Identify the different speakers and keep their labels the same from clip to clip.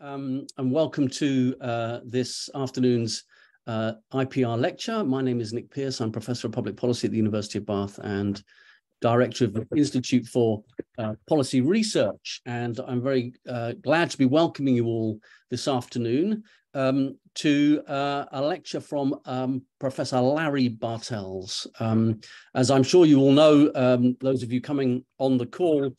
Speaker 1: and welcome to this afternoon's IPR lecture. My name is Nick Pearce. I'm Professor of Public Policy at the University of Bath and Director of the Institute for Policy Research. And I'm very glad to be welcoming you all this afternoon to a lecture from Professor Larry Bartels. As I'm sure you all know, those of you coming on the call,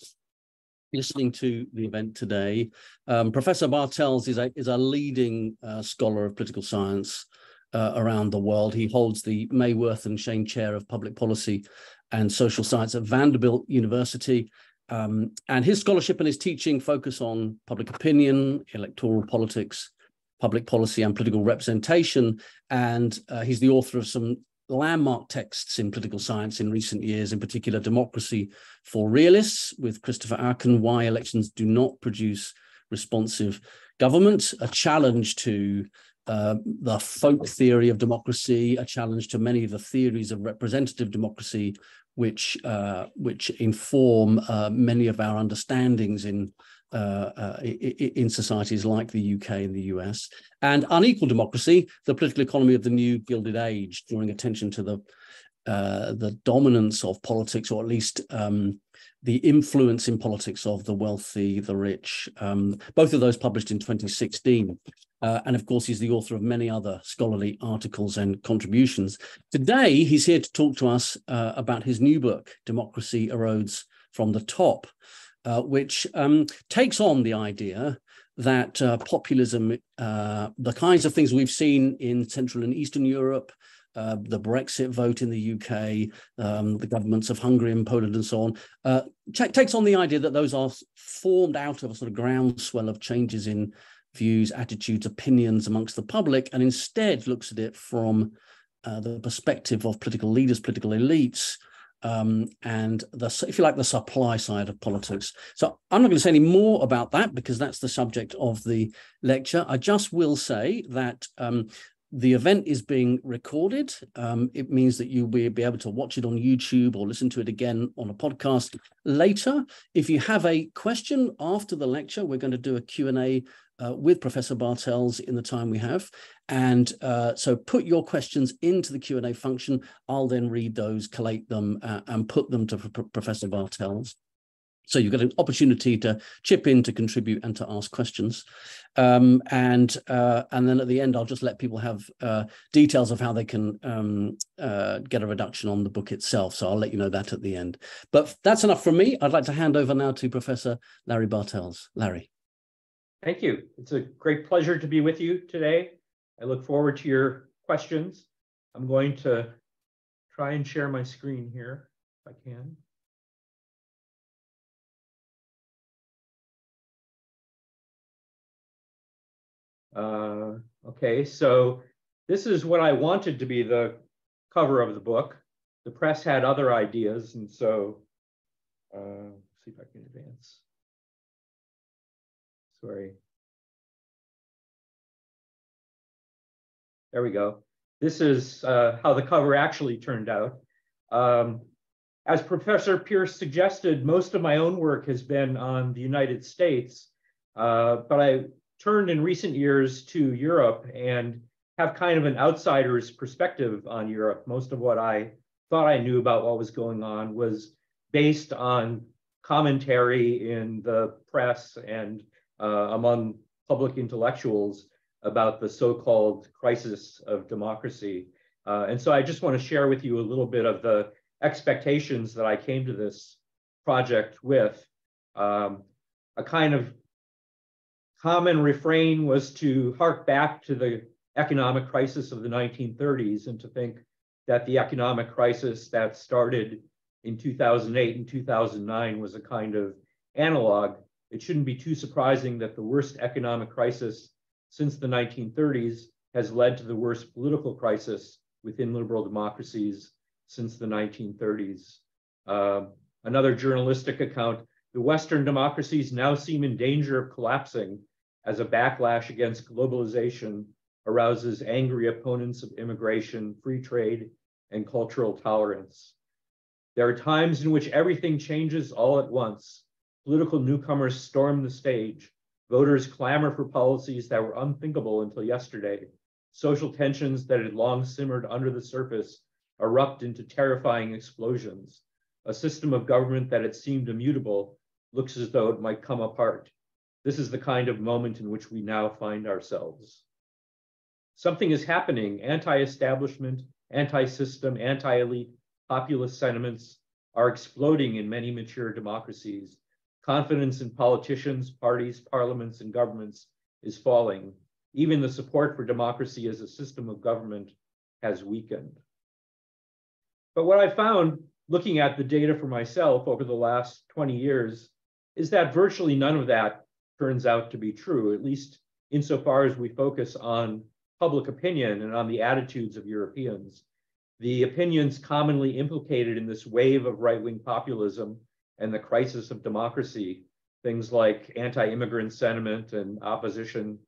Speaker 1: listening to the event today, Professor Bartels is a leading scholar of political science around the world. He holds the Mayworth and Shane Chair of Public Policy and Social Science at Vanderbilt University. And his scholarship and his teaching focus on public opinion, electoral politics, public policy, and political representation. And he's the author of some landmark texts in political science in recent years, in particular Democracy for Realists with Christopher Auken, Why Elections Do Not Produce Responsive Government, a challenge to the folk theory of democracy, a challenge to many of the theories of representative democracy, which inform many of our understandings in societies like the UK and the US, and Unequal Democracy, the political economy of the new Gilded Age, drawing attention to the dominance of politics, or at least the influence in politics of the wealthy, the rich. Both of those published in 2016. And of course, he's the author of many other scholarly articles and contributions. Today, he's here to talk to us about his new book, Democracy Erodes from the Top, which takes on the idea that populism, the kinds of things we've seen in Central and Eastern Europe, the Brexit vote in the UK, the governments of Hungary and Poland and so on, takes on the idea that those are formed out of a sort of groundswell of changes in views, attitudes, opinions amongst the public, and instead looks at it from the perspective of political leaders, political elites, and if you like, the supply side of politics. So I'm not going to say any more about that because that's the subject of the lecture. I just will say that the event is being recorded. It means that you'll be able to watch it on YouTube or listen to it again on a podcast later. If you have a question after the lecture, we're going to do a Q&A with Professor Bartels in the time we have. And so put your questions into the Q&A function. I'll then read those, collate them, and put them to Professor Bartels. So you've got an opportunity to chip in, to contribute, and to ask questions. And then at the end, I'll just let people have details of how they can get a reduction on the book itself. So I'll let you know that at the end. But that's enough from me. I'd like to hand over now to Professor Larry Bartels. Larry.
Speaker 2: Thank you. It's a great pleasure to be with you today. I look forward to your questions. I'm going to try and share my screen here, if I can. Okay, so this is what I wanted to be the cover of the book. The press had other ideas, and so let's see if I can advance. Sorry. There we go. This is how the cover actually turned out. As Professor Pearce suggested, most of my own work has been on the United States, but I turned in recent years to Europe and have kind of an outsider's perspective on Europe. Most of what I thought I knew about what was going on was based on commentary in the press and among public intellectuals about the so-called crisis of democracy. And so I just want to share with you a little bit of the expectations that I came to this project with. A kind of common refrain was to hark back to the economic crisis of the 1930s and to think that the economic crisis that started in 2008 and 2009 was a kind of analog. It shouldn't be too surprising that the worst economic crisis since the 1930s has led to the worst political crisis within liberal democracies since the 1930s. Another journalistic account, the Western democracies now seem in danger of collapsing as a backlash against globalization arouses angry opponents of immigration, free trade, and cultural tolerance. There are times in which everything changes all at once. Political newcomers storm the stage, Voters clamor for policies that were unthinkable until yesterday. Social tensions that had long simmered under the surface erupt into terrifying explosions. A system of government that had seemed immutable looks as though it might come apart. This is the kind of moment in which we now find ourselves. Something is happening. Anti-establishment, anti-system, anti-elite, populist sentiments are exploding in many mature democracies. Confidence in politicians, parties, parliaments, and governments is falling. Even the support for democracy as a system of government has weakened. But what I found looking at the data for myself over the last 20 years is that virtually none of that turns out to be true, at least insofar as we focus on public opinion and on the attitudes of Europeans. The opinions commonly implicated in this wave of right-wing populism and the crisis of democracy, things like anti-immigrant sentiment and opposition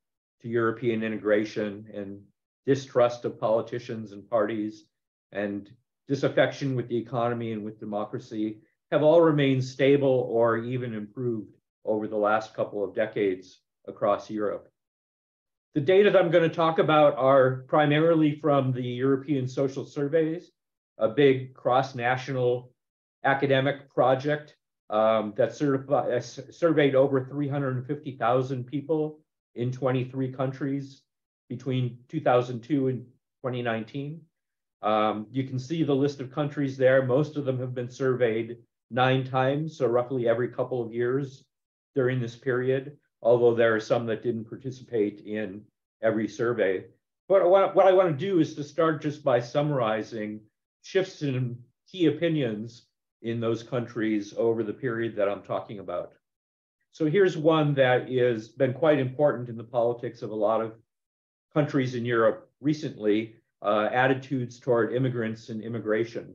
Speaker 2: to European integration and distrust of politicians and parties and disaffection with the economy and with democracy, have all remained stable or even improved over the last couple of decades across Europe. The data that I'm going to talk about are primarily from the European Social Surveys, a big cross-national academic project that surveyed over 350,000 people in 23 countries between 2002 and 2019. You can see the list of countries there. Most of them have been surveyed 9 times, so roughly every couple of years during this period, although there are some that didn't participate in every survey. But what I want to do is to start just by summarizing shifts in key opinions in those countries over the period that I'm talking about. So here's one that has been quite important in the politics of a lot of countries in Europe recently, attitudes toward immigrants and immigration.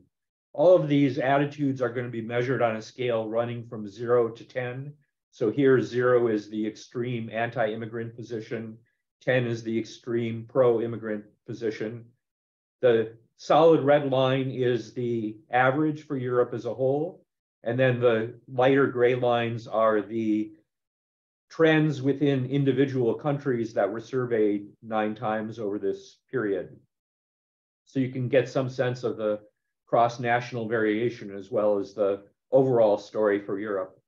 Speaker 2: All of these attitudes are going to be measured on a scale running from 0 to 10. So here 0 is the extreme anti-immigrant position, 10 is the extreme pro-immigrant position. The solid red line is the average for Europe as a whole, and then the lighter gray lines are the trends within individual countries that were surveyed 9 times over this period. So you can get some sense of the cross-national variation as well as the overall story for Europe.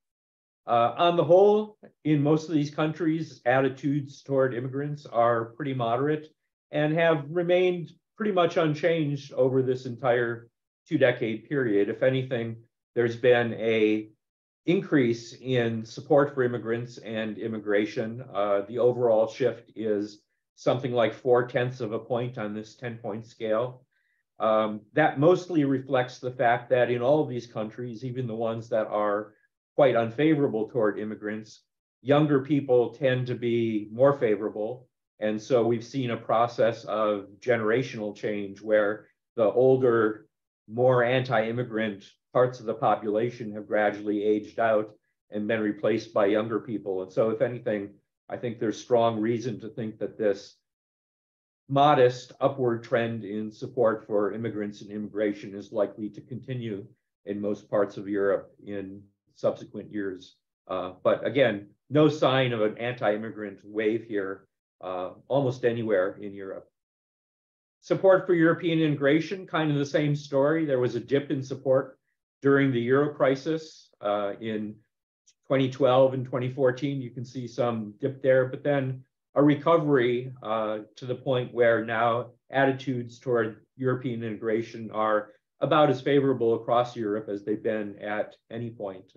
Speaker 2: On the whole, in most of these countries, attitudes toward immigrants are pretty moderate and have remained pretty much unchanged over this entire 2-decade period. If anything, there's been an increase in support for immigrants and immigration. The overall shift is something like 0.4 of a point on this 10-point scale. That mostly reflects the fact that in all of these countries, even the ones that are quite unfavorable toward immigrants, younger people tend to be more favorable. And so we've seen a process of generational change where the older, more anti-immigrant parts of the population have gradually aged out and been replaced by younger people. And so if anything, I think there's strong reason to think that this modest upward trend in support for immigrants and immigration is likely to continue in most parts of Europe in subsequent years. But again, no sign of an anti-immigrant wave here almost anywhere in Europe. Support for European integration, kind of the same story. There was a dip in support during the Euro crisis in 2012 and 2014. You can see some dip there, but then a recovery to the point where now attitudes toward European integration are about as favorable across Europe as they've been at any point.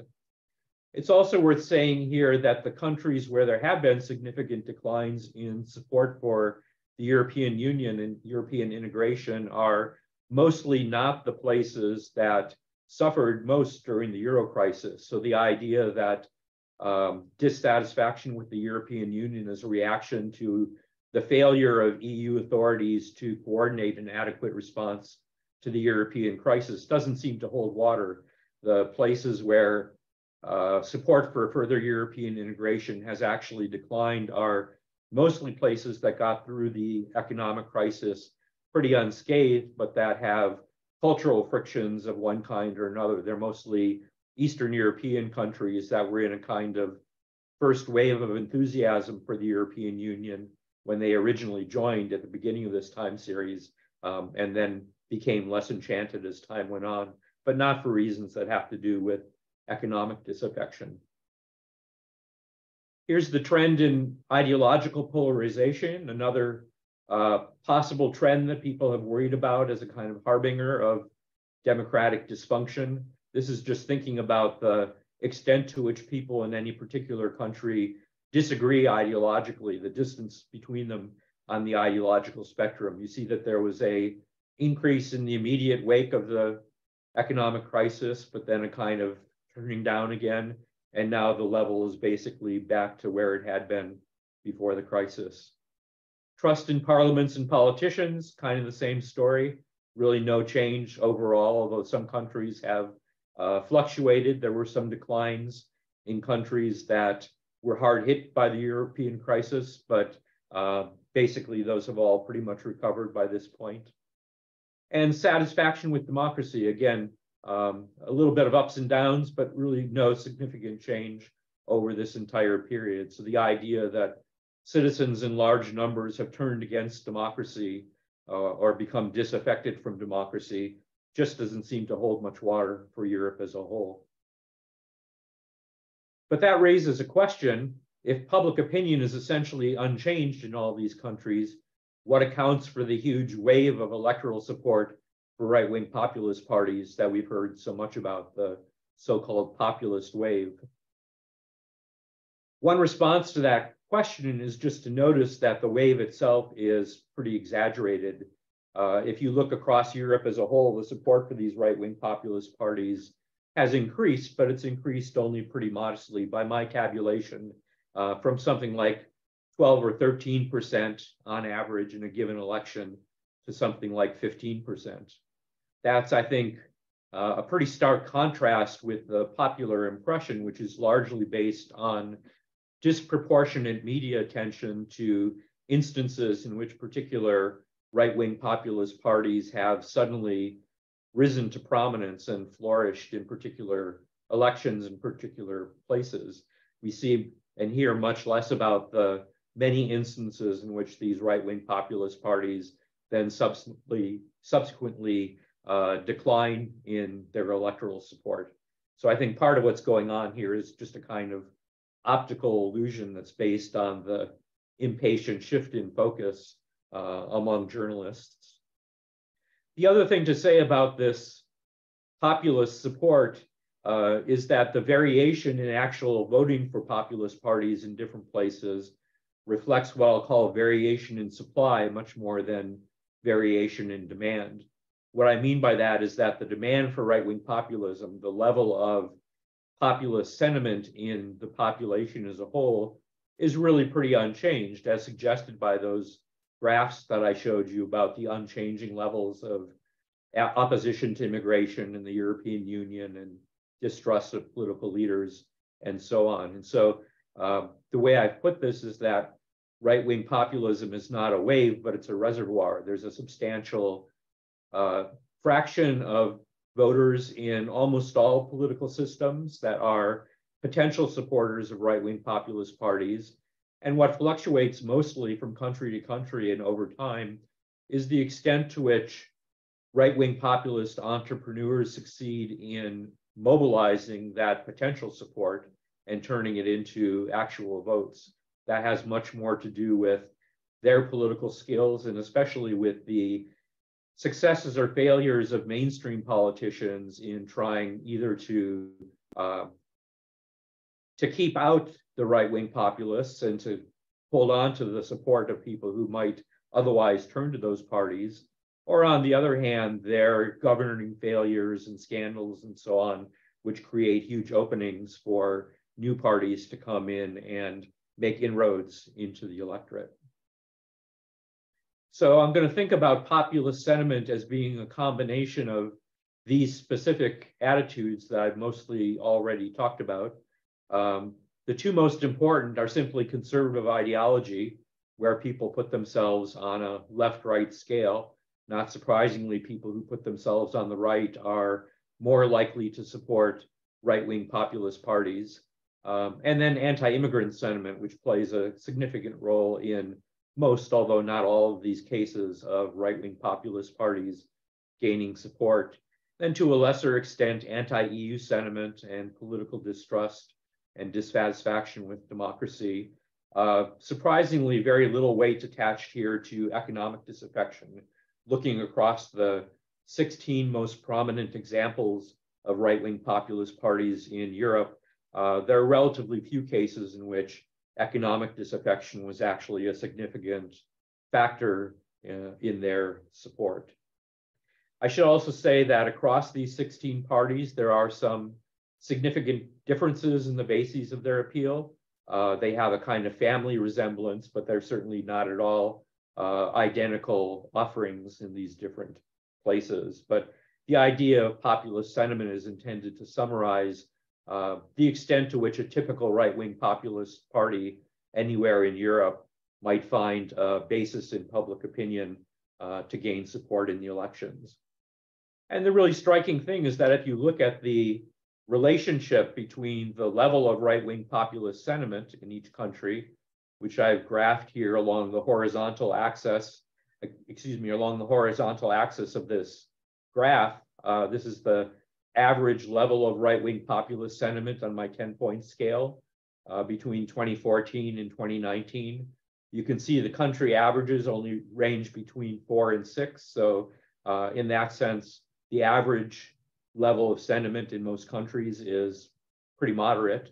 Speaker 2: It's also worth saying here that the countries where there have been significant declines in support for the European Union and European integration are mostly not the places that suffered most during the Euro crisis. So the idea that dissatisfaction with the European Union is a reaction to the failure of EU authorities to coordinate an adequate response to the European crisis doesn't seem to hold water. The places where support for further European integration has actually declined are mostly places that got through the economic crisis pretty unscathed, but that have cultural frictions of one kind or another. They're mostly Eastern European countries that were in a kind of first wave of enthusiasm for the European Union when they originally joined at the beginning of this time series, and then became less enchanted as time went on, but not for reasons that have to do with economic disaffection. Here's the trend in ideological polarization, another possible trend that people have worried about as a kind of harbinger of democratic dysfunction. This is just thinking about the extent to which people in any particular country disagree ideologically, the distance between them on the ideological spectrum. You see that there was an increase in the immediate wake of the economic crisis, but then a kind of turning down again. And now the level is basically back to where it had been before the crisis. Trust in parliaments and politicians, kind of the same story. Really no change overall, although some countries have fluctuated. There were some declines in countries that were hard hit by the European crisis, but basically those have all pretty much recovered by this point. And satisfaction with democracy, again, a little bit of ups and downs, but really no significant change over this entire period. So the idea that citizens in large numbers have turned against democracy or become disaffected from democracy just doesn't seem to hold much water for Europe as a whole. But that raises a question: if public opinion is essentially unchanged in all these countries, what accounts for the huge wave of electoral support for right-wing populist parties that we've heard so much about, the so-called populist wave? One response to that question is just to notice that the wave itself is pretty exaggerated. If you look across Europe as a whole, the support for these right-wing populist parties has increased, but it's increased only pretty modestly by my tabulation, from something like 12 or 13% on average in a given election to something like 15%. That's, I think, a pretty stark contrast with the popular impression, which is largely based on disproportionate media attention to instances in which particular right-wing populist parties have suddenly risen to prominence and flourished in particular elections in particular places. We see and hear much less about the many instances in which these right-wing populist parties then subsequently decline in their electoral support. So I think part of what's going on here is just a kind of optical illusion that's based on the impatient shift in focus among journalists. The other thing to say about this populist support is that the variation in actual voting for populist parties in different places reflects what I'll call variation in supply much more than variation in demand. What I mean by that is that the demand for right-wing populism, the level of populist sentiment in the population as a whole, is really pretty unchanged, as suggested by those graphs that I showed you about the unchanging levels of opposition to immigration in the European Union and distrust of political leaders and so on. And so the way I put this is that right-wing populism is not a wave, but it's a reservoir. There's a substantial fraction of voters in almost all political systems that are potential supporters of right-wing populist parties. And what fluctuates mostly from country to country and over time is the extent to which right-wing populist entrepreneurs succeed in mobilizing that potential support and turning it into actual votes. That has much more to do with their political skills, and especially with the successes or failures of mainstream politicians in trying either to keep out the right-wing populists and to hold on to the support of people who might otherwise turn to those parties, or on the other hand, their governing failures and scandals and so on, which create huge openings for new parties to come in and make inroads into the electorate. So I'm going to think about populist sentiment as being a combination of these specific attitudes that I've mostly already talked about. The two most important are simply conservative ideology, where people put themselves on a left-right scale. Not surprisingly, people who put themselves on the right are more likely to support right-wing populist parties. and then anti-immigrant sentiment, which plays a significant role in most, although not all, of these cases of right-wing populist parties gaining support. Then to a lesser extent, anti-EU sentiment and political distrust and dissatisfaction with democracy. Surprisingly, very little weight attached here to economic disaffection. Looking across the 16 most prominent examples of right-wing populist parties in Europe, there are relatively few cases in which economic disaffection was actually a significant factor in their support. I should also say that across these 16 parties, there are some significant differences in the bases of their appeal. They have a kind of family resemblance, but they're certainly not at all identical offerings in these different places. But the idea of populist sentiment is intended to summarize the extent to which a typical right-wing populist party anywhere in Europe might find a basis in public opinion to gain support in the elections. And the really striking thing is that if you look at the relationship between the level of right-wing populist sentiment in each country, which I've graphed here along the horizontal axis, along the horizontal axis of this graph, this is the average level of right-wing populist sentiment on my 10-point scale between 2014 and 2019. You can see the country averages only range between 4 and 6. So in that sense, the average level of sentiment in most countries is pretty moderate.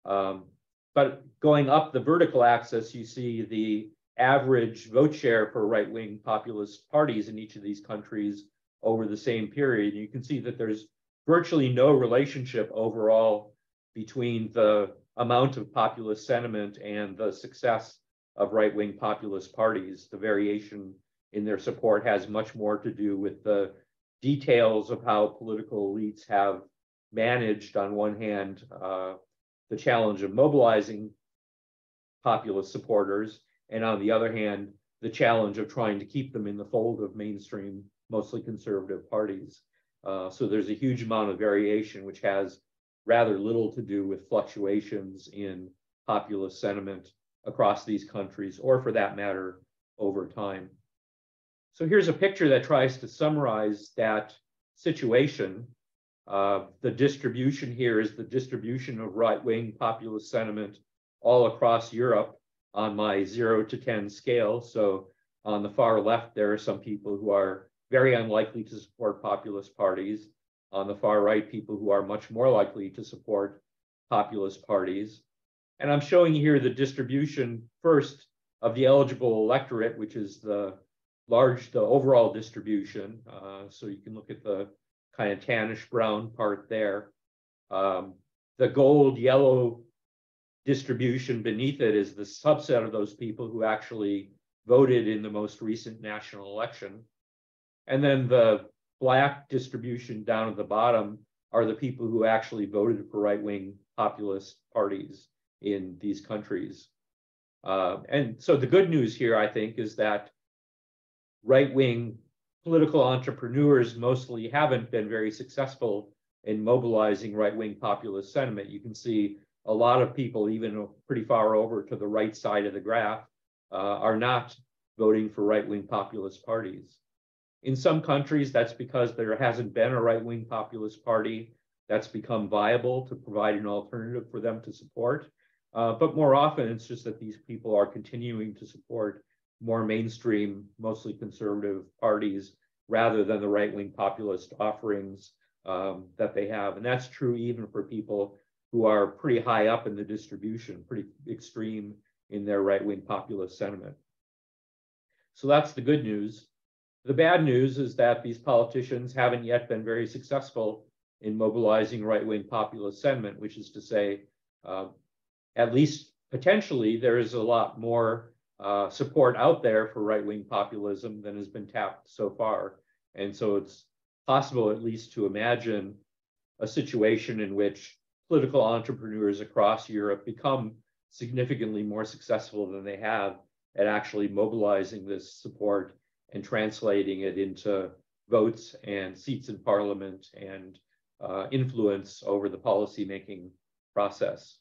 Speaker 2: But going up the vertical axis, you see the average vote share for right-wing populist parties in each of these countries over the same period. You can see that there's virtually no relationship overall between the amount of populist sentiment and the success of right-wing populist parties. The variation in their support has much more to do with the details of how political elites have managed, on one hand, the challenge of mobilizing populist supporters, and on the other hand, the challenge of trying to keep them in the fold of mainstream, mostly conservative parties. So there's a huge amount of variation, which has rather little to do with fluctuations in populist sentiment across these countries, or for that matter, over time. So here's a picture that tries to summarize that situation. The distribution here is the distribution of right-wing populist sentiment all across Europe on my 0 to 10 scale. So on the far left, there are some people who are very unlikely to support populist parties. On the far right, people who are much more likely to support populist parties. And I'm showing here the distribution first of the eligible electorate, which is the overall distribution. So you can look at the kind of tannish brown part there. The gold yellow distribution beneath it is the subset of those people who actually voted in the most recent national election. And then the black distribution down at the bottom are the people who actually voted for right-wing populist parties in these countries. And so the good news here, I think, is that right-wing political entrepreneurs mostly haven't been very successful in mobilizing right-wing populist sentiment. You can see a lot of people, even pretty far over to the right side of the graph, are not voting for right-wing populist parties. In some countries, that's because there hasn't been a right-wing populist party that's become viable to provide an alternative for them to support. But more often, it's just that these people are continuing to support more mainstream, mostly conservative parties rather than the right-wing populist offerings that they have. And that's true even for people who are pretty high up in the distribution, pretty extreme in their right-wing populist sentiment. So that's the good news. The bad news is that these politicians haven't yet been very successful in mobilizing right-wing populist sentiment, which is to say, at least potentially, there is a lot more support out there for right-wing populism than has been tapped so far. And so it's possible at least to imagine a situation in which political entrepreneurs across Europe become significantly more successful than they have at actually mobilizing this support and translating it into votes and seats in parliament and influence over the policymaking process.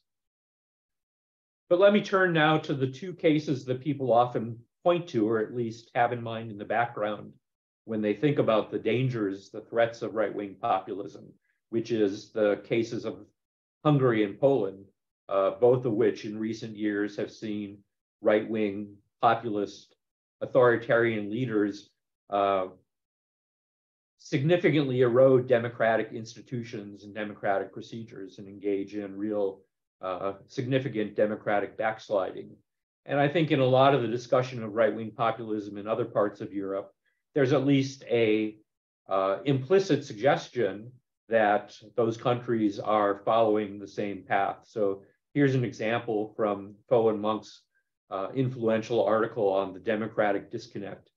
Speaker 2: But let me turn now to the two cases that people often point to, or at least have in mind in the background when they think about the dangers, the threats of right-wing populism, which is the cases of Hungary and Poland, both of which in recent years have seen right-wing populist authoritarian leaders significantly erode democratic institutions and democratic procedures and engage in real significant democratic backsliding. And I think in a lot of the discussion of right-wing populism in other parts of Europe, there's at least a implicit suggestion that those countries are following the same path. So here's an example from Foe and Monk's influential article on the democratic disconnect.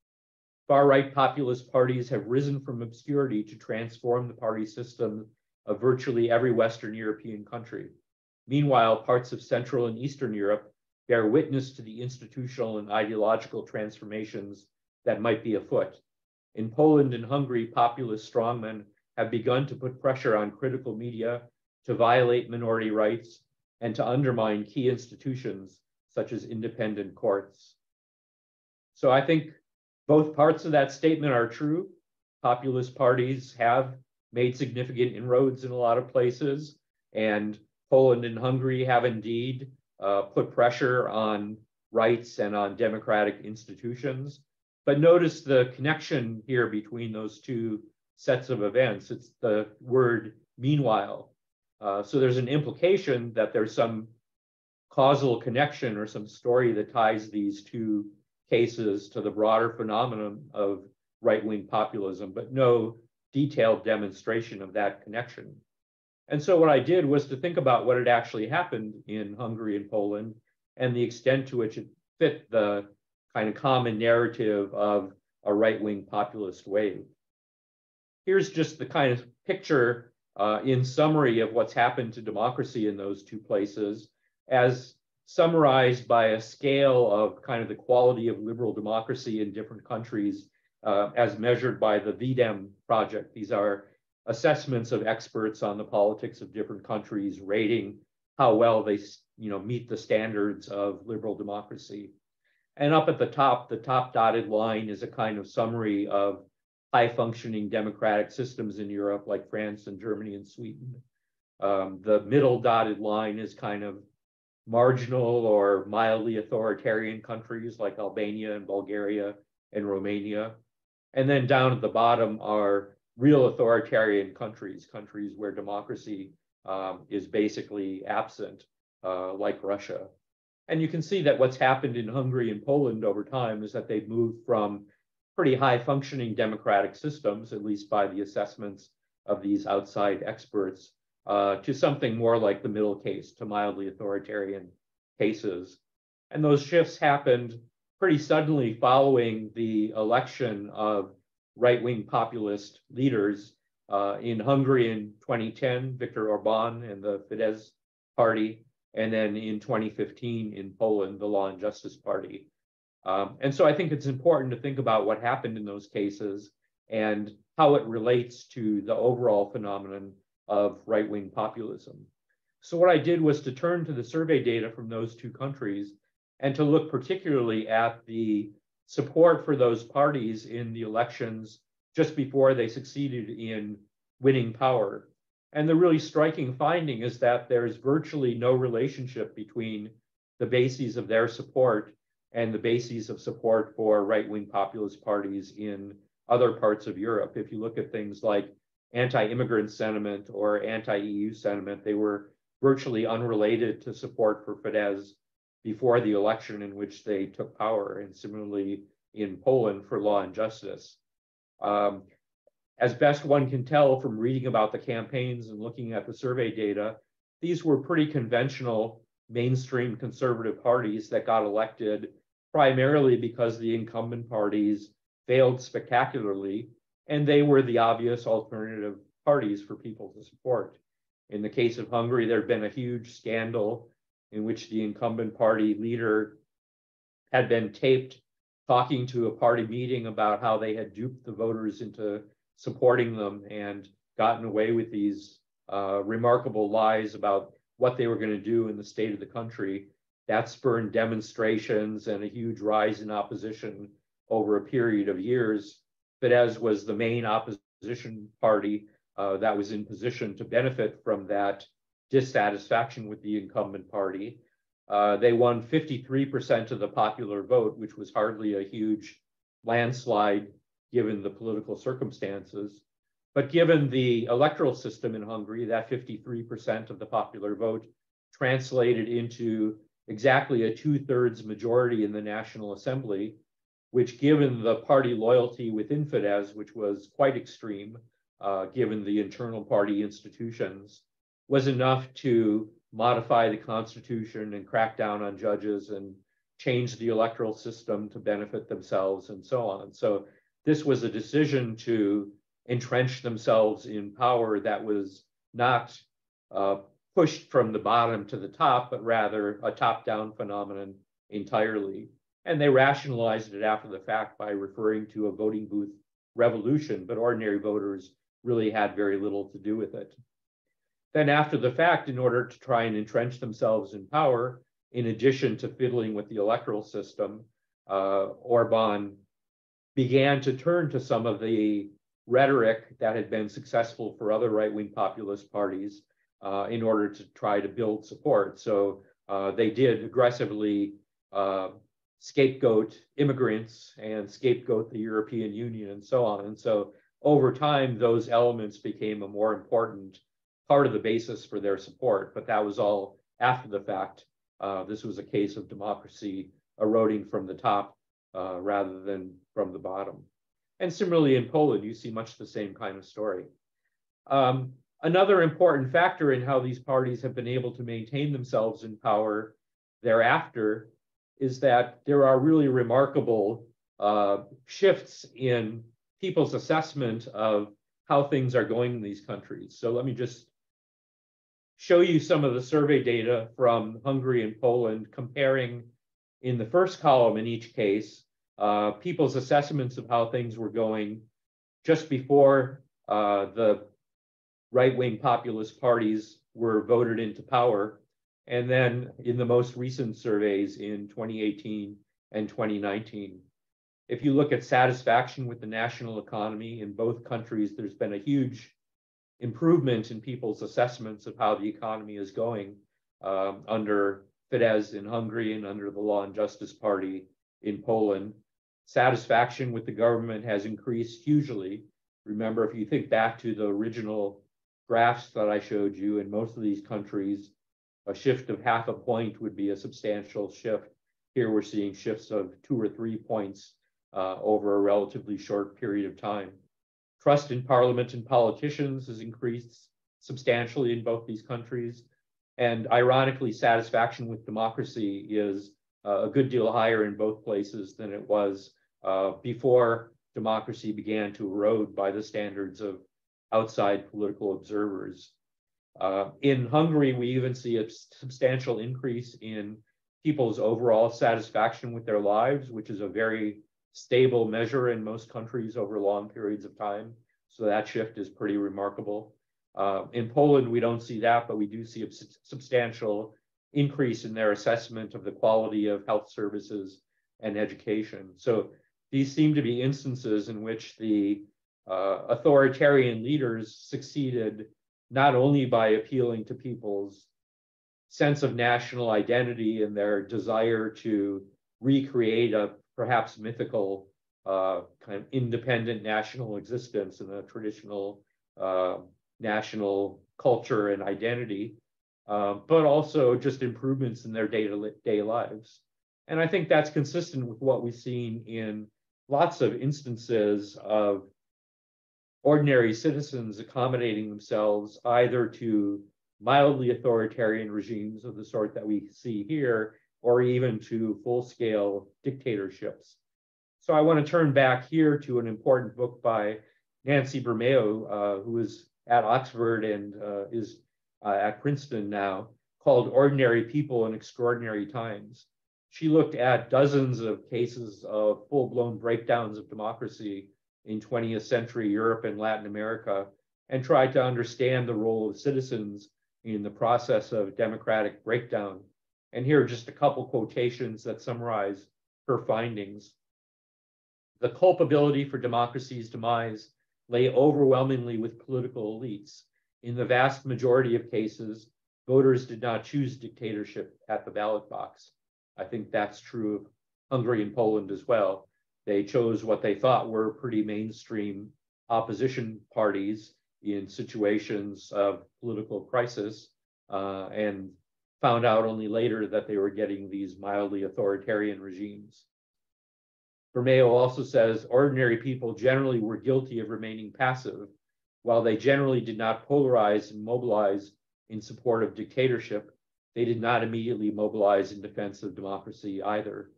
Speaker 2: Far-right populist parties have risen from obscurity to transform the party system of virtually every Western European country. Meanwhile, parts of Central and Eastern Europe bear witness to the institutional and ideological transformations that might be afoot. In Poland and Hungary, populist strongmen have begun to put pressure on critical media, to violate minority rights, and to undermine key institutions such as independent courts. So I think both parts of that statement are true. Populist parties have made significant inroads in a lot of places, and Poland and Hungary have indeed put pressure on rights and on democratic institutions. But notice the connection here between those two sets of events. It's the word meanwhile. So there's an implication that there's some causal connection or some story that ties these two cases to the broader phenomenon of right-wing populism, but no detailed demonstration of that connection. And so what I did was to think about what had actually happened in Hungary and Poland and the extent to which it fit the kind of common narrative of a right-wing populist wave. Here's just the kind of picture in summary of what's happened to democracy in those two places, as summarized by a scale of kind of the quality of liberal democracy in different countries as measured by the VDEM project. These are assessments of experts on the politics of different countries, rating how well they meet the standards of liberal democracy. And up at the top dotted line is a kind of summary of high-functioning democratic systems in Europe, like France and Germany and Sweden. The middle dotted line is kind of marginal or mildly authoritarian countries like Albania and Bulgaria and Romania. And then down at the bottom are real authoritarian countries, countries where democracy is basically absent, like Russia. And you can see that what's happened in Hungary and Poland over time is that they've moved from pretty high functioning democratic systems, at least by the assessments of these outside experts, to something more like the middle case, to mildly authoritarian cases. And those shifts happened pretty suddenly following the election of right-wing populist leaders in Hungary in 2010, Viktor Orban and the Fidesz party, and then in 2015 in Poland, the Law and Justice Party. And so I think it's important to think about what happened in those cases and how it relates to the overall phenomenon of right-wing populism. So what I did was to turn to the survey data from those two countries and to look particularly at the support for those parties in the elections just before they succeeded in winning power. And the really striking finding is that there's virtually no relationship between the bases of their support and the bases of support for right-wing populist parties in other parts of Europe. If you look at things like anti-immigrant sentiment or anti-EU sentiment, they were virtually unrelated to support for Fidesz before the election in which they took power, and similarly in Poland for Law and Justice. As best one can tell from reading about the campaigns and looking at the survey data, these were pretty conventional mainstream conservative parties that got elected primarily because the incumbent parties failed spectacularly, and they were the obvious alternative parties for people to support. In the case of Hungary, there had been a huge scandal in which the incumbent party leader had been taped talking to a party meeting about how they had duped the voters into supporting them and gotten away with these remarkable lies about what they were going to do in the state of the country. That spurred demonstrations and a huge rise in opposition over a period of years. Fidesz was the main opposition party that was in position to benefit from that dissatisfaction with the incumbent party. They won 53% of the popular vote, which was hardly a huge landslide given the political circumstances. But given the electoral system in Hungary, that 53% of the popular vote translated into exactly a 2/3 majority in the National Assembly, which, given the party loyalty within Fidesz, which was quite extreme, given the internal party institutions, was enough to modify the constitution and crack down on judges and change the electoral system to benefit themselves and so on. So this was a decision to entrench themselves in power that was not pushed from the bottom to the top, but rather a top-down phenomenon entirely. And they rationalized it after the fact by referring to a voting booth revolution, but ordinary voters really had very little to do with it. Then after the fact, in order to try and entrench themselves in power, in addition to fiddling with the electoral system, Orban began to turn to some of the rhetoric that had been successful for other right-wing populist parties in order to try to build support. So they did aggressively scapegoat immigrants and scapegoat the European Union and so on. And so over time, those elements became a more important part of the basis for their support, but that was all after the fact. This was a case of democracy eroding from the top rather than from the bottom. And similarly in Poland, you see much the same kind of story. Another important factor in how these parties have been able to maintain themselves in power thereafter is that there are really remarkable shifts in people's assessment of how things are going in these countries. So let me just show you some of the survey data from Hungary and Poland, comparing in the first column in each case, people's assessments of how things were going just before the right-wing populist parties were voted into power, and then in the most recent surveys in 2018 and 2019. If you look at satisfaction with the national economy in both countries, there's been a huge improvement in people's assessments of how the economy is going under Fidesz in Hungary and under the Law and Justice Party in Poland. Satisfaction with the government has increased hugely. Remember, if you think back to the original graphs that I showed you, in most of these countries, a shift of 0.5 point would be a substantial shift. Here we're seeing shifts of 2 or 3 points over a relatively short period of time. Trust in parliament and politicians has increased substantially in both these countries. And ironically, satisfaction with democracy is a good deal higher in both places than it was before democracy began to erode by the standards of outside political observers. In Hungary, we even see a substantial increase in people's overall satisfaction with their lives, which is a very stable measure in most countries over long periods of time. So that shift is pretty remarkable. In Poland, we don't see that, but we do see a substantial increase in their assessment of the quality of health services and education. So these seem to be instances in which the authoritarian leaders succeeded not only by appealing to people's sense of national identity and their desire to recreate a perhaps mythical kind of independent national existence in a traditional national culture and identity, but also just improvements in their day-to-day lives. And I think that's consistent with what we've seen in lots of instances of ordinary citizens accommodating themselves either to mildly authoritarian regimes of the sort that we see here, or even to full-scale dictatorships. So I want to turn back here to an important book by Nancy Bermeo, who is at Oxford and is at Princeton now, called Ordinary People in Extraordinary Times. She looked at dozens of cases of full-blown breakdowns of democracy in 20th century Europe and Latin America, and tried to understand the role of citizens in the process of democratic breakdown. And here are just a couple quotations that summarize her findings. The culpability for democracy's demise lay overwhelmingly with political elites. In the vast majority of cases, voters did not choose dictatorship at the ballot box. I think that's true of Hungary and Poland as well. They chose what they thought were pretty mainstream opposition parties in situations of political crisis, and found out only later that they were getting these mildly authoritarian regimes. Bermeo also says ordinary people generally were guilty of remaining passive. While they generally did not polarize and mobilize in support of dictatorship, they did not immediately mobilize in defense of democracy either.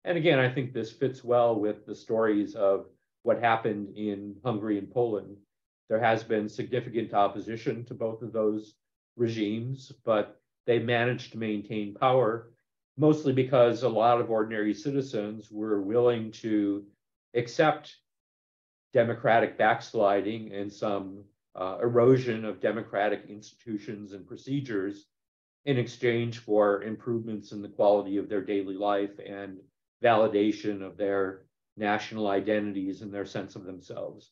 Speaker 2: And again, I think this fits well with the stories of what happened in Hungary and Poland. There has been significant opposition to both of those regimes, but they managed to maintain power, mostly because a lot of ordinary citizens were willing to accept democratic backsliding and some erosion of democratic institutions and procedures in exchange for improvements in the quality of their daily life and validation of their national identities and their sense of themselves.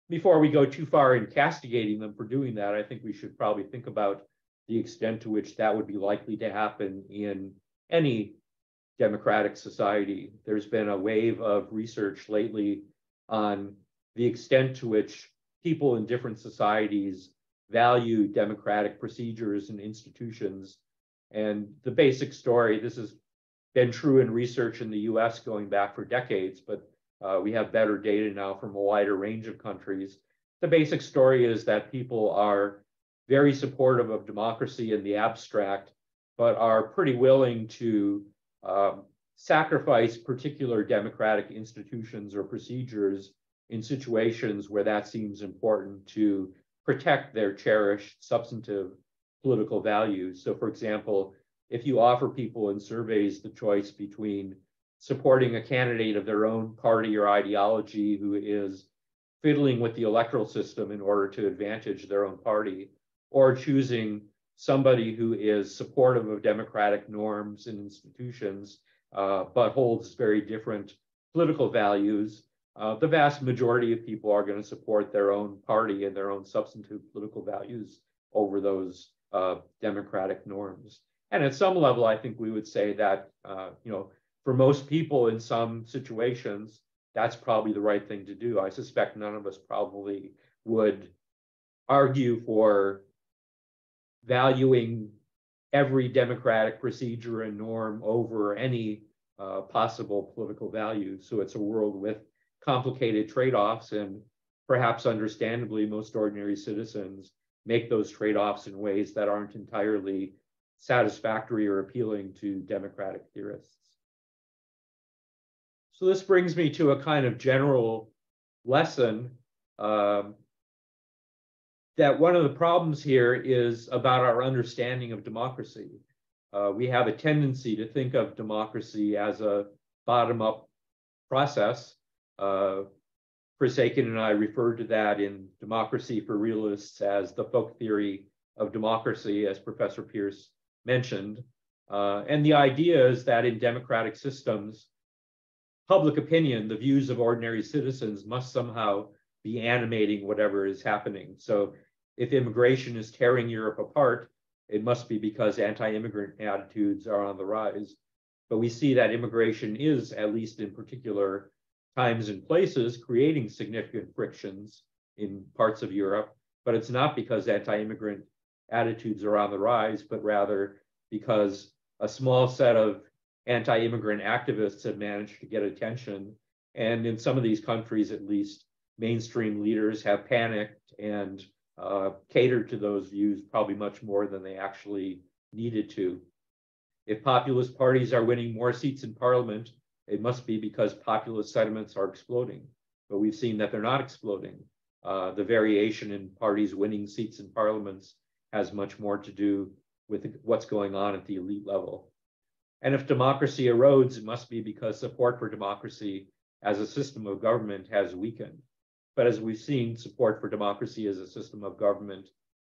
Speaker 2: Before we go too far in castigating them for doing that, I think we should probably think about the extent to which that would be likely to happen in any democratic society. There's been a wave of research lately on the extent to which people in different societies value democratic procedures and institutions. And the basic story, this has been true in research in the US going back for decades, but we have better data now from a wider range of countries. The basic story is that people are very supportive of democracy in the abstract, but are pretty willing to sacrifice particular democratic institutions or procedures in situations where that seems important to protect their cherished substantive political values. So for example, if you offer people in surveys the choice between supporting a candidate of their own party or ideology who is fiddling with the electoral system in order to advantage their own party, or choosing somebody who is supportive of democratic norms and institutions, but holds very different political values, the vast majority of people are going to support their own party and their own substantive political values over those democratic norms. And at some level, I think we would say that, for most people in some situations, that's probably the right thing to do. I suspect none of us probably would argue for valuing every democratic procedure and norm over any possible political value. So it's a world with complicated trade-offs, and perhaps understandably, most ordinary citizens make those trade-offs in ways that aren't entirely satisfactory or appealing to democratic theorists. So this brings me to a kind of general lesson that one of the problems here is about our understanding of democracy. We have a tendency to think of democracy as a bottom-up process. Chris Aiken and I referred to that in Democracy for Realists as the folk theory of democracy, as Professor Pearce mentioned. And the idea is that in democratic systems, public opinion, the views of ordinary citizens, must somehow be animating whatever is happening. So if immigration is tearing Europe apart, it must be because anti-immigrant attitudes are on the rise. But we see that immigration is, at least in particular times and places, creating significant frictions in parts of Europe. But it's not because anti-immigrant attitudes are on the rise, but rather because a small set of anti-immigrant activists have managed to get attention. And in some of these countries, at least, mainstream leaders have panicked and catered to those views probably much more than they actually needed to. If populist parties are winning more seats in parliament, it must be because populist sentiments are exploding. But we've seen that they're not exploding. The variation in parties winning seats in parliaments has much more to do with what's going on at the elite level. And if democracy erodes, it must be because support for democracy as a system of government has weakened. But as we've seen, support for democracy as a system of government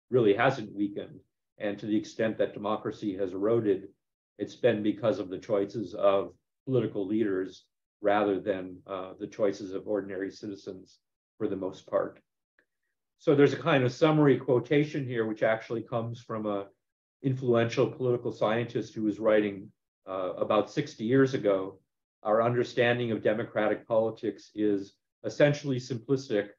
Speaker 2: really hasn't weakened. And to the extent that democracy has eroded, it's been because of the choices of political leaders rather than the choices of ordinary citizens for the most part. So there's a kind of summary quotation here, which actually comes from an influential political scientist who was writing about 60 years ago. Our understanding of democratic politics is essentially simplistic,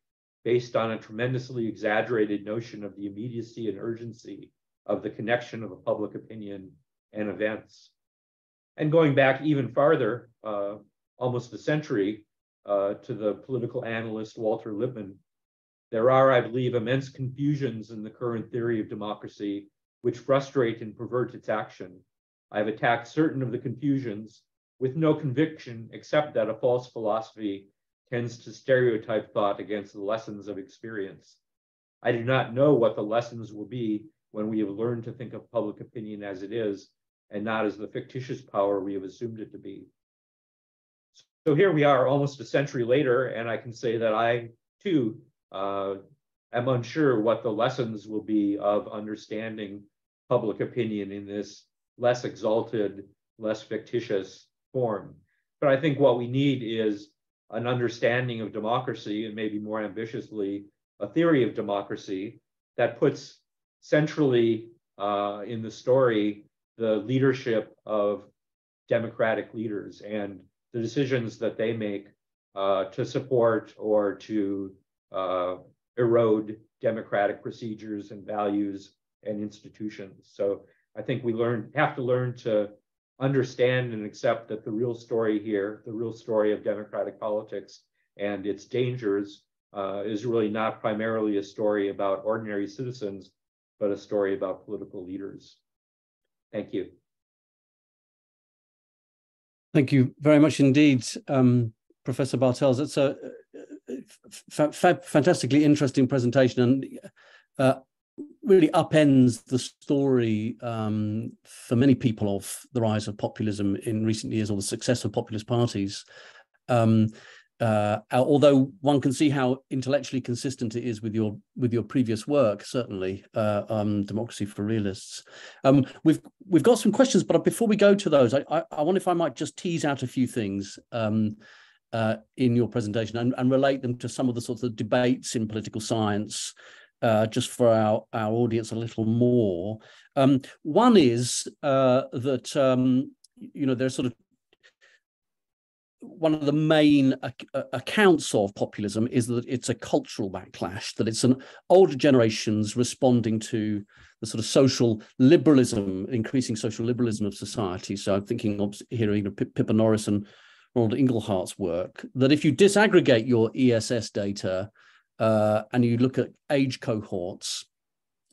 Speaker 2: based on a tremendously exaggerated notion of the immediacy and urgency of the connection of a public opinion and events. And going back even farther, almost a century, to the political analyst Walter Lippmann, there are, I believe, immense confusions in the current theory of democracy which frustrate and pervert its action. I have attacked certain of the confusions with no conviction except that a false philosophy tends to stereotype thought against the lessons of experience. I do not know what the lessons will be when we have learned to think of public opinion as it is and not as the fictitious power we have assumed it to be. So here we are almost a century later, and I can say that I too am unsure what the lessons will be of understanding public opinion in this less exalted, less fictitious form. But I think what we need is an understanding of democracy, and maybe more ambitiously, a theory of democracy that puts centrally in the story the leadership of democratic leaders and the decisions that they make to support or to erode democratic procedures and values and institutions. So I think we have to learn to understand and accept that the real story here, the real story of democratic politics and its dangers, is really not primarily a story about ordinary citizens, but a story about political leaders. Thank you.
Speaker 1: Thank you very much indeed, Professor Bartels. It's a fantastically interesting presentation, and really upends the story for many people of the rise of populism in recent years, or the success of populist parties. Although one can see how intellectually consistent it is with your previous work, certainly, Democracy for Realists. We've got some questions, but before we go to those, I wonder if I might just tease out a few things in your presentation and relate them to some of the sorts of debates in political science, just for our audience a little more. One is that there's sort of one of the main accounts of populism is that it's a cultural backlash, that it's an older generations responding to the sort of social liberalism, increasing social liberalism of society. So I'm thinking of here, Pippa Norris and Ronald Inglehart's work, that if you disaggregate your ESS data and you look at age cohorts,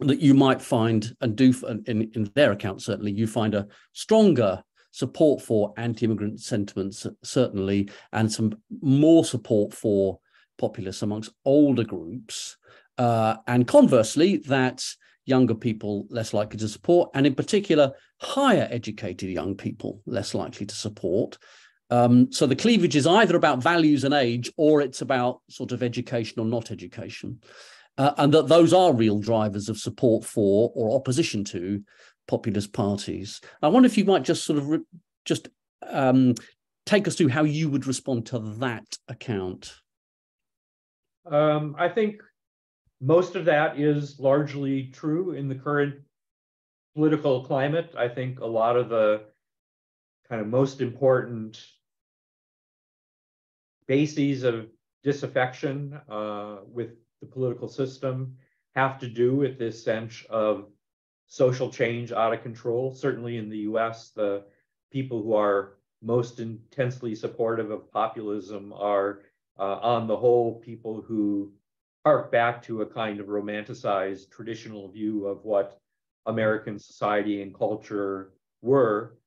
Speaker 1: that you might find, and do in their account certainly, you find a stronger support for anti-immigrant sentiments, certainly, and some more support for populists amongst older groups, and conversely, that younger people less likely to support, and in particular, higher educated young people less likely to support. So the cleavage is either about values and age, or it's about sort of education or not education, and that those are real drivers of support for or opposition to populist parties. I wonder if you might just sort of take us through how you would respond to that account.
Speaker 2: I think most of that is largely true in the current political climate. I think a lot of the kind of most important bases of disaffection with the political system have to do with this sense of social change out of control. Certainly in the US, the people who are most intensely supportive of populism are, on the whole, people who hark back to a kind of romanticized traditional view of what American society and culture were,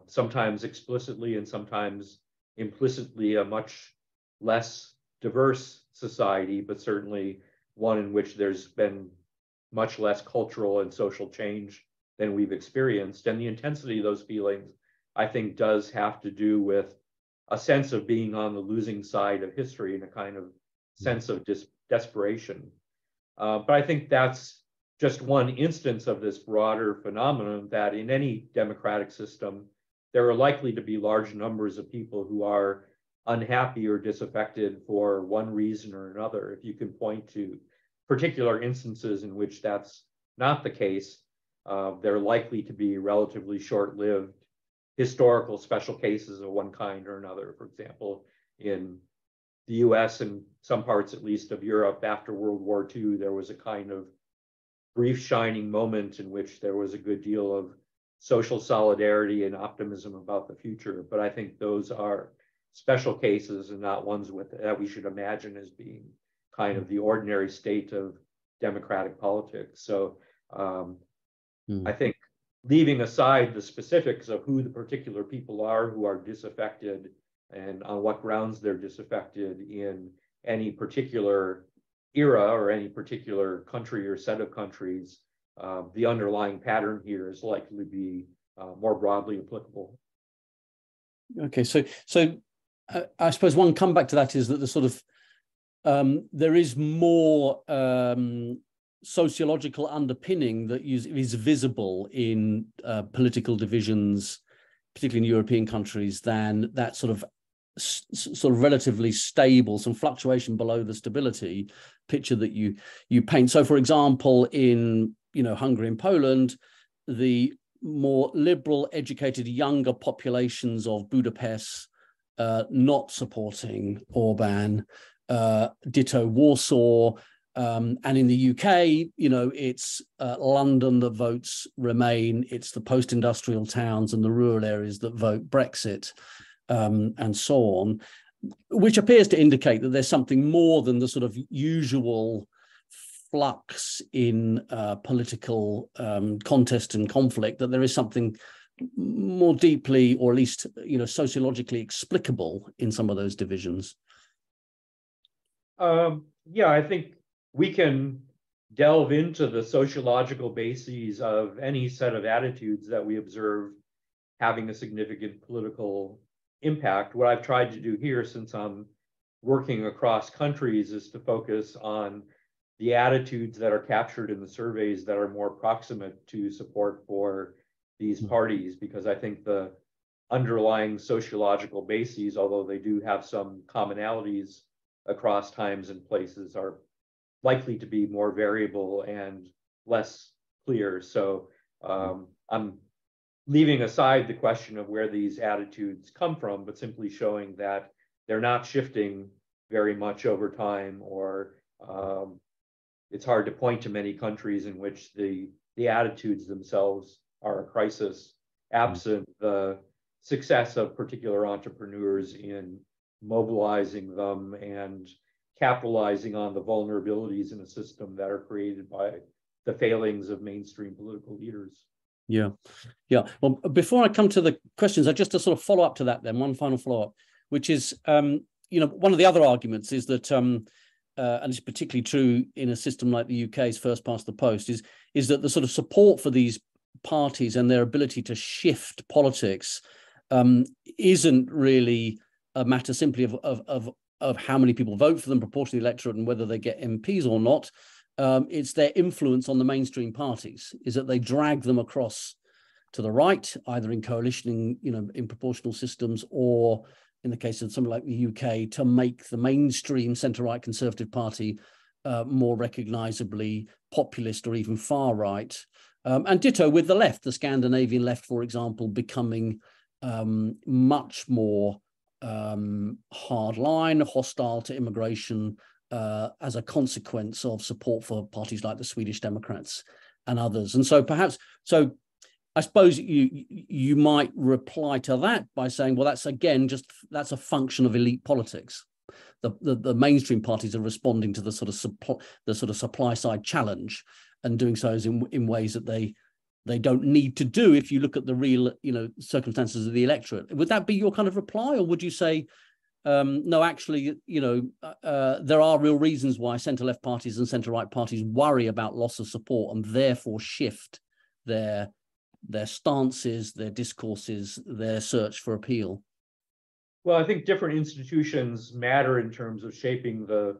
Speaker 2: sometimes explicitly and sometimes implicitly a much less diverse society, but certainly one in which there's been much less cultural and social change than we've experienced. And the intensity of those feelings, I think, does have to do with a sense of being on the losing side of history and a kind of sense of desperation. But I think that's just one instance of this broader phenomenon that in any democratic system, there are likely to be large numbers of people who are unhappy or disaffected for one reason or another. If you can point to particular instances in which that's not the case, they're likely to be relatively short-lived historical special cases of one kind or another. For example, in the US and some parts at least of Europe after World War II, there was a kind of brief shining moment in which there was a good deal of social solidarity and optimism about the future. But I think those are special cases and not ones that we should imagine as being kind of the ordinary state of democratic politics. So I think leaving aside the specifics of who the particular people are who are disaffected and on what grounds they're disaffected in any particular era or any particular country or set of countries, the underlying pattern here is likely to be more broadly applicable.
Speaker 1: Okay, so I suppose one comeback to that is that the sort of there is more sociological underpinning that is visible in political divisions, particularly in European countries, than that sort of relatively stable, some fluctuation below the stability picture that you paint. So, for example, in Hungary and Poland, the more liberal, educated, younger populations of Budapest not supporting Orban, ditto Warsaw. And in the UK, it's London that votes Remain, it's the post-industrial towns and the rural areas that vote Brexit, and so on, which appears to indicate that there's something more than the sort of usual flux in political contest and conflict, that there is something more deeply, or at least sociologically explicable in some of those divisions.
Speaker 2: Yeah, I think we can delve into the sociological bases of any set of attitudes that we observe having a significant political impact. What I've tried to do here, since I'm working across countries, is to focus on the attitudes that are captured in the surveys that are more proximate to support for these parties, because I think the underlying sociological bases, although they do have some commonalities across times and places, are likely to be more variable and less clear. So I'm leaving aside the question of where these attitudes come from, but simply showing that they're not shifting very much over time, or it's hard to point to many countries in which the attitudes themselves are a crisis, absent the success of particular entrepreneurs in mobilizing them and capitalizing on the vulnerabilities in a system that are created by the failings of mainstream political leaders.
Speaker 1: Yeah. Well, before I come to the questions, I just to sort of follow up to that, then one final follow up, which is, one of the other arguments is that, and it's particularly true in a system like the UK's first past the post, is that the sort of support for these parties and their ability to shift politics isn't really a matter simply of how many people vote for them, proportion of the electorate, and whether they get MPs or not. It's their influence on the mainstream parties, is that they drag them across to the right, either in coalition, in proportional systems, or in the case of something like the UK, to make the mainstream centre-right Conservative Party more recognisably populist or even far right. And ditto with the left, the Scandinavian left, for example, becoming much more hardline, hostile to immigration, as a consequence of support for parties like the Swedish Democrats and others. And so I suppose you might reply to that by saying, well, that's a function of elite politics. The mainstream parties are responding to the sort of supply side challenge, and doing so in ways that they don't need to do if you look at the real circumstances of the electorate. Would that be your kind of reply, or would you say no, actually, there are real reasons why centre-left parties and centre-right parties worry about loss of support and therefore shift their stances, their discourses, their search for appeal?
Speaker 2: Well, I think different institutions matter in terms of shaping the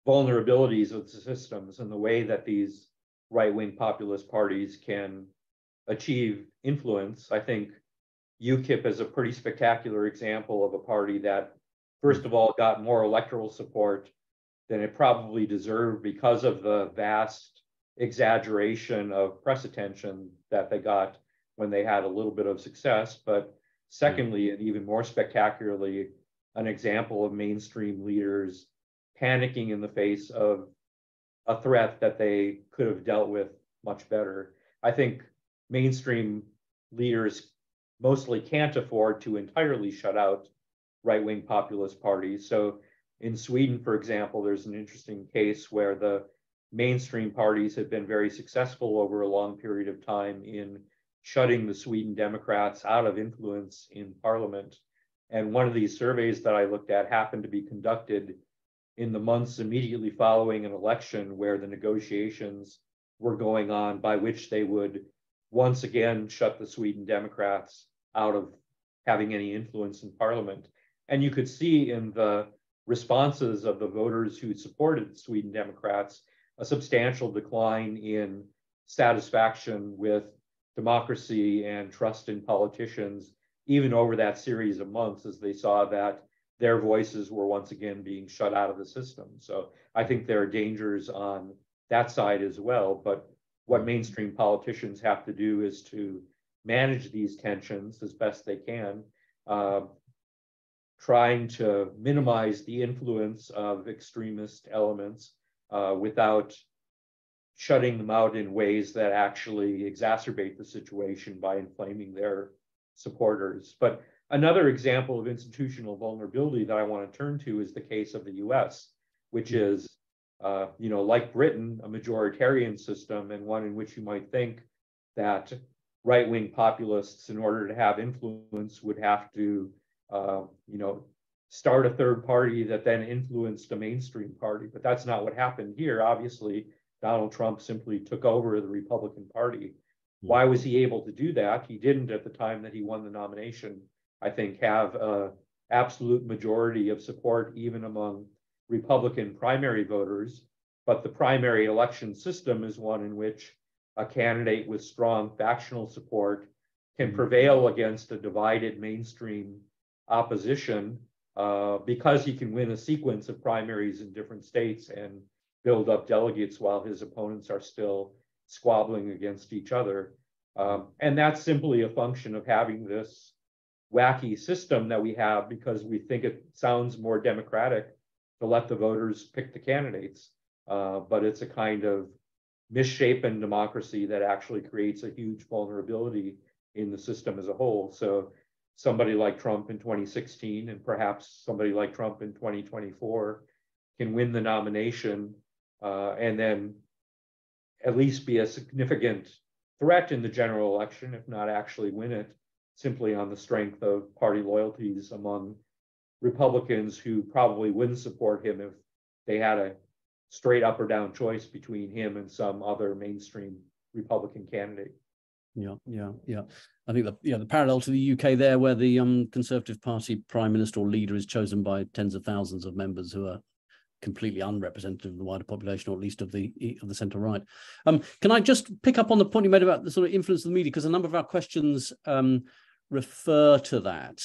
Speaker 2: vulnerabilities of the systems and the way that these right-wing populist parties can achieve influence. I think UKIP is a pretty spectacular example of a party that, first of all, got more electoral support than it probably deserved because of the vast exaggeration of press attention that they got when they had a little bit of success. But secondly, and even more spectacularly, an example of mainstream leaders panicking in the face of a threat that they could have dealt with much better. I think mainstream leaders mostly can't afford to entirely shut out right-wing populist parties. So in Sweden, for example, there's an interesting case where the mainstream parties have been very successful over a long period of time in shutting the Sweden Democrats out of influence in parliament. And one of these surveys that I looked at happened to be conducted in the months immediately following an election where the negotiations were going on by which they would once again shut the Sweden Democrats out of having any influence in parliament. And you could see in the responses of the voters who supported Sweden Democrats a substantial decline in satisfaction with democracy and trust in politicians, even over that series of months, as they saw that their voices were once again being shut out of the system. So I think there are dangers on that side as well. But what mainstream politicians have to do is to manage these tensions as best they can, trying to minimize the influence of extremist elements without shutting them out in ways that actually exacerbate the situation by inflaming their supporters. But another example of institutional vulnerability that I want to turn to is the case of the US, which is, like Britain, a majoritarian system, and one in which you might think that right-wing populists, in order to have influence, would have to, start a third party that then influenced a mainstream party. But that's not what happened here. Obviously, Donald Trump simply took over the Republican Party. Why was he able to do that? He didn't, at the time that he won the nomination, I think, have an absolute majority of support even among Republican primary voters. But the primary election system is one in which a candidate with strong factional support can prevail against a divided mainstream opposition because he can win a sequence of primaries in different states and build up delegates while his opponents are still squabbling against each other. And that's simply a function of having this wacky system that we have because we think it sounds more democratic to let the voters pick the candidates. But it's a kind of misshapen democracy that actually creates a huge vulnerability in the system as a whole. So somebody like Trump in 2016 and perhaps somebody like Trump in 2024 can win the nomination and then at least be a significant threat in the general election, if not actually win it, simply on the strength of party loyalties among Republicans who probably wouldn't support him if they had a straight up or down choice between him and some other mainstream Republican candidate.
Speaker 1: Yeah. I think the parallel to the UK there, where the Conservative Party prime minister or leader is chosen by tens of thousands of members who are completely unrepresentative of the wider population, or at least of the centre right. Can I just pick up on the point you made about the sort of influence of the media, because a number of our questions refer to that.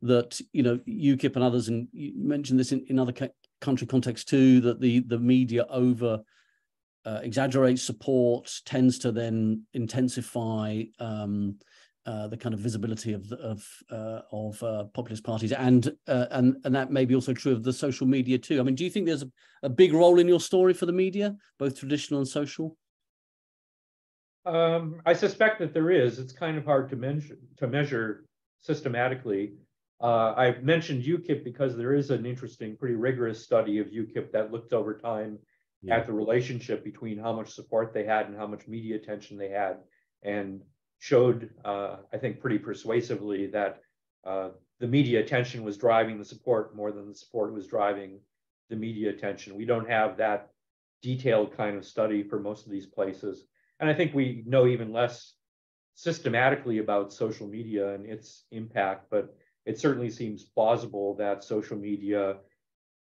Speaker 1: That UKIP and others, and you mentioned this in other country contexts too, that the media over exaggerates support, tends to then intensify the kind of visibility of populist parties, and that may be also true of the social media too. I mean, do you think there's a big role in your story for the media, both traditional and social?
Speaker 2: I suspect that there is. It's kind of hard to measure systematically. I mentioned UKIP because there is an interesting, pretty rigorous study of UKIP that looked over time at the relationship between how much support they had and how much media attention they had, and showed, I think, pretty persuasively that the media attention was driving the support more than the support was driving the media attention. We don't have that detailed kind of study for most of these places. And I think we know even less systematically about social media and its impact, but it certainly seems plausible that social media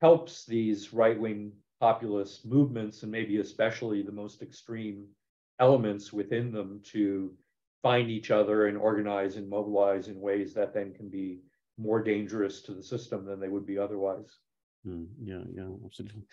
Speaker 2: helps these right-wing populist movements, and maybe especially the most extreme elements within them, to find each other and organize and mobilize in ways that then can be more dangerous to the system than they would be otherwise.
Speaker 1: Yeah, absolutely.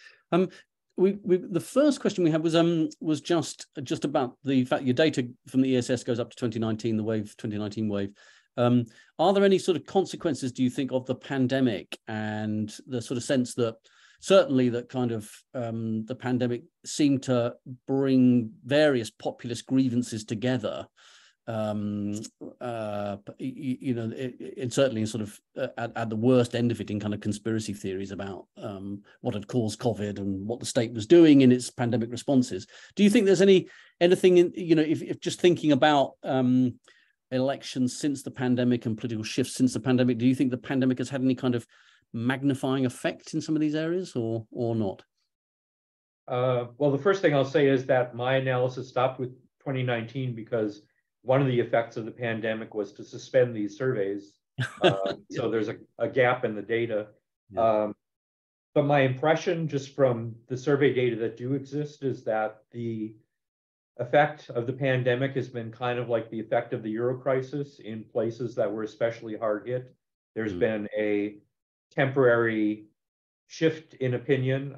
Speaker 1: The first question we had was just about the fact your data from the ESS goes up to 2019, the 2019 wave. Are there any sort of consequences, do you think, of the pandemic and the sort of sense that certainly that kind of the pandemic seemed to bring various populist grievances together? It's certainly sort of at the worst end of it in kind of conspiracy theories about what had caused COVID and what the state was doing in its pandemic responses. Do you think there's anything in, if just thinking about elections since the pandemic and political shifts since the pandemic, do you think the pandemic has had any kind of magnifying effect in some of these areas or not?
Speaker 2: Well, the first thing I'll say is that my analysis stopped with 2019 because one of the effects of the pandemic was to suspend these surveys. So there's a gap in the data. Yeah. But my impression just from the survey data that do exist is that the effect of the pandemic has been kind of like the effect of the Euro crisis in places that were especially hard hit. There's been a temporary shift in opinion,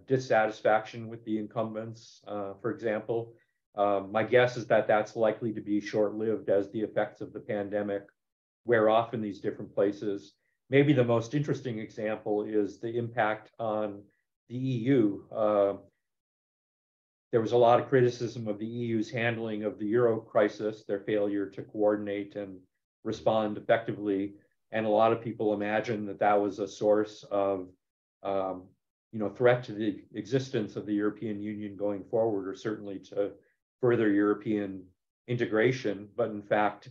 Speaker 2: dissatisfaction with the incumbents, for example. My guess is that that's likely to be short-lived as the effects of the pandemic wear off in these different places. Maybe the most interesting example is the impact on the EU. There was a lot of criticism of the EU's handling of the Euro crisis, their failure to coordinate and respond effectively. And a lot of people imagine that that was a source of threat to the existence of the European Union going forward, or certainly to further European integration. But in fact,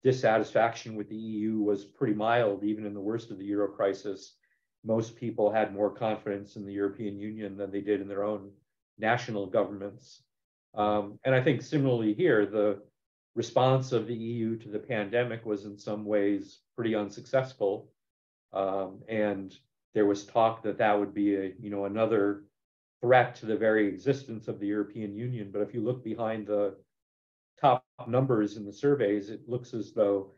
Speaker 2: dissatisfaction with the EU was pretty mild, even in the worst of the Euro crisis. Most people had more confidence in the European Union than they did in their own national governments. And I think similarly here, the response of the EU to the pandemic was in some ways pretty unsuccessful. And there was talk that that would be another threat to the very existence of the European Union. But if you look behind the top numbers in the surveys, it looks as though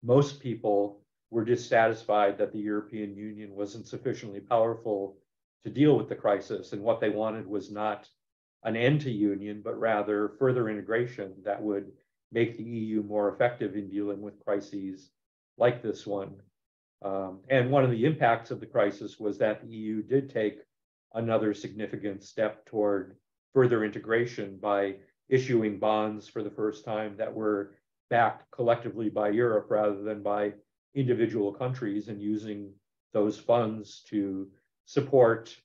Speaker 2: most people were dissatisfied that the European Union wasn't sufficiently powerful to deal with the crisis. And what they wanted was not an end to union, but rather further integration that would make the EU more effective in dealing with crises like this one. And one of the impacts of the crisis was that the EU did take another significant step toward further integration by issuing bonds for the first time that were backed collectively by Europe rather than by individual countries, and using those funds to support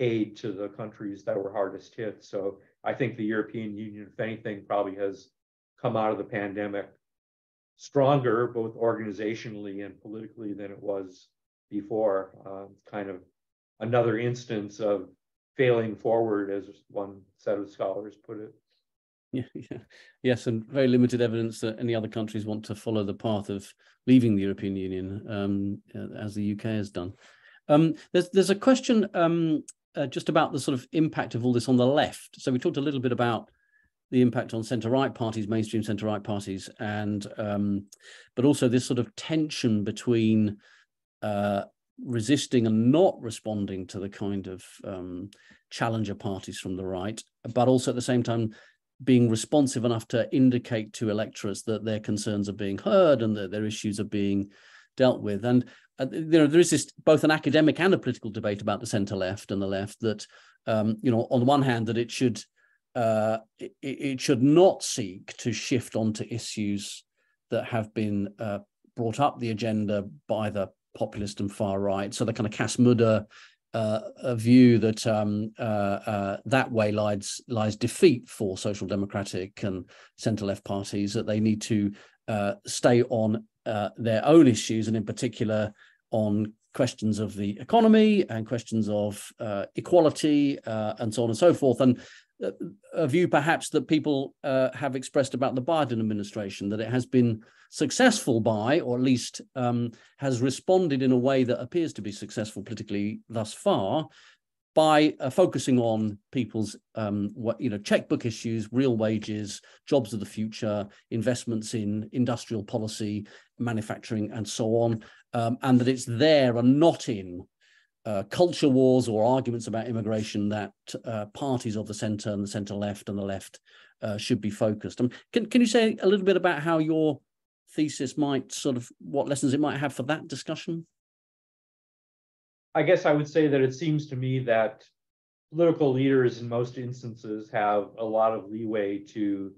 Speaker 2: aid to the countries that were hardest hit. So I think the European Union, if anything, probably has come out of the pandemic stronger, both organizationally and politically, than it was before. Kind of another instance of failing forward, as one set of scholars put it.
Speaker 1: Yes, and very limited evidence that any other countries want to follow the path of leaving the European Union, as the UK has done. There's a question just about the sort of impact of all this on the left. So we talked a little bit about the impact on centre-right parties, mainstream centre-right parties, and but also this sort of tension between resisting and not responding to the kind of challenger parties from the right, but also at the same time being responsive enough to indicate to electorates that their concerns are being heard and that their issues are being dealt with. And there is this both an academic and a political debate about the centre left and the left that on the one hand that it should not seek to shift onto issues that have been brought up the agenda by the populist and far right. So the kind of Cass Mudde a view that that way lies defeat for social democratic and centre-left parties, that they need to stay on their own issues, and in particular on questions of the economy and questions of equality and so on and so forth. And a view perhaps that people have expressed about the Biden administration, that it has been successful by, or at least has responded in a way that appears to be successful politically thus far, by focusing on people's checkbook issues, real wages, jobs of the future, investments in industrial policy, manufacturing, and so on, and that it's there and not in culture wars or arguments about immigration that parties of the centre and the centre left and the left should be focused. Can you say a little bit about how your thesis might what lessons it might have for that discussion?
Speaker 2: I guess I would say that it seems to me that political leaders in most instances have a lot of leeway to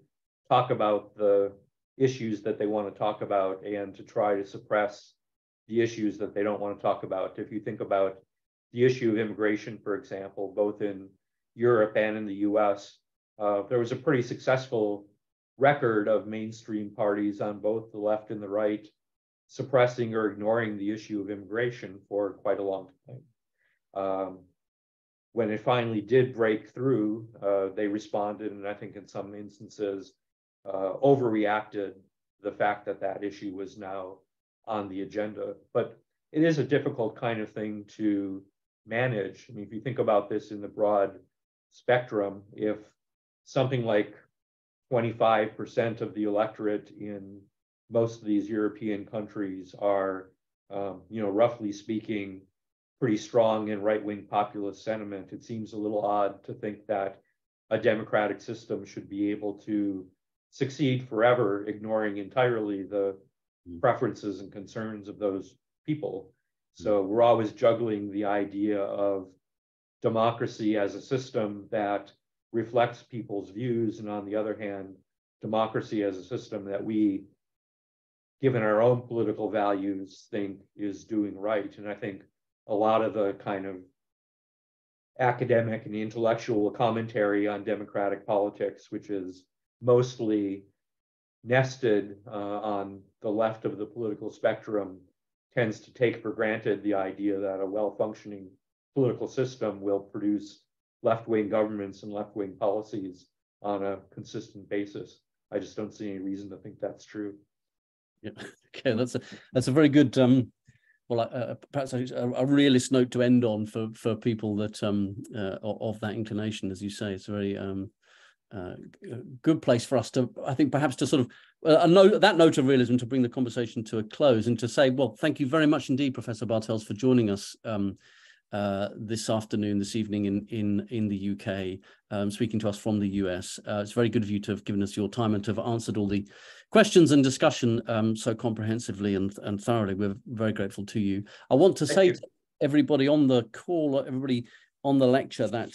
Speaker 2: talk about the issues that they want to talk about and to try to suppress the issues that they don't want to talk about. If you think about the issue of immigration, for example, both in Europe and in the US, there was a pretty successful record of mainstream parties on both the left and the right suppressing or ignoring the issue of immigration for quite a long time. When it finally did break through, they responded, and I think in some instances overreacted the fact that that issue was now on the agenda. But it is a difficult kind of thing to manage. I mean, if you think about this in the broad spectrum, if something like 25% of the electorate in most of these European countries are, roughly speaking, pretty strong in right-wing populist sentiment, it seems a little odd to think that a democratic system should be able to succeed forever, ignoring entirely the preferences and concerns of those people. So we're always juggling the idea of democracy as a system that reflects people's views, and on the other hand, democracy as a system that we, given our own political values, think is doing right. And I think a lot of the kind of academic and intellectual commentary on democratic politics, which is mostly nested on the left of the political spectrum, tends to take for granted the idea that a well-functioning political system will produce left-wing governments and left-wing policies on a consistent basis. I just don't see any reason to think that's true.
Speaker 1: Yeah. Okay, that's a very good perhaps a realist note to end on for people that of that inclination, as you say. It's a very good place for us to, I think, perhaps to sort of that note of realism to bring the conversation to a close and to say, well, thank you very much indeed, Professor Bartels, for joining us this afternoon, this evening in the UK, speaking to us from the US. It's very good of you to have given us your time and to have answered all the questions and discussion so comprehensively and thoroughly. We're very grateful to you. I want to say to everybody on the call, everybody on the lecture, that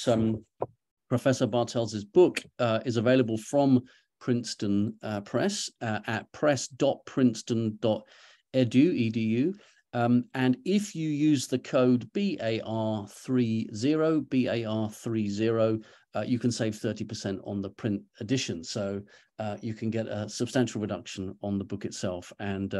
Speaker 1: Professor Bartels's book is available from Princeton Press at press.princeton.edu. And if you use the code BAR30, you can save 30% on the print edition. So you can get a substantial reduction on the book itself. And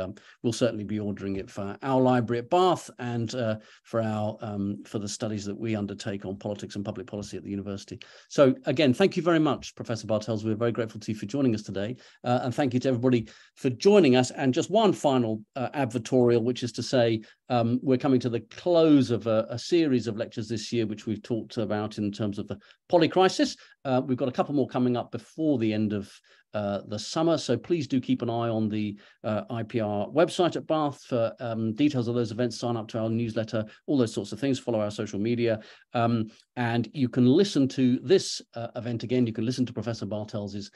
Speaker 1: we'll certainly be ordering it for our library at Bath and for the studies that we undertake on politics and public policy at the university. So again, thank you very much, Professor Bartels. We're very grateful to you for joining us today. And thank you to everybody for joining us. And just one final advertorial, which is to say, we're coming to the close of a series of lectures this year, which we've talked about in terms of the polycrisis. We've got a couple more coming up before the end of the summer, so please do keep an eye on the IPR website at Bath for details of those events. Sign up to our newsletter, all those sorts of things. Follow our social media, and you can listen to this event again. You can listen to Professor Bartels's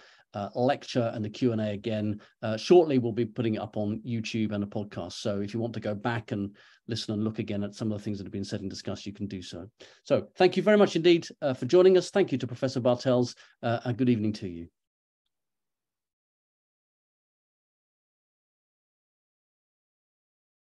Speaker 1: lecture and the Q&A again. Shortly, we'll be putting it up on YouTube and a podcast. So if you want to go back and listen and look again at some of the things that have been said and discussed, you can do so. So thank you very much indeed for joining us. Thank you to Professor Bartels, and good evening to you.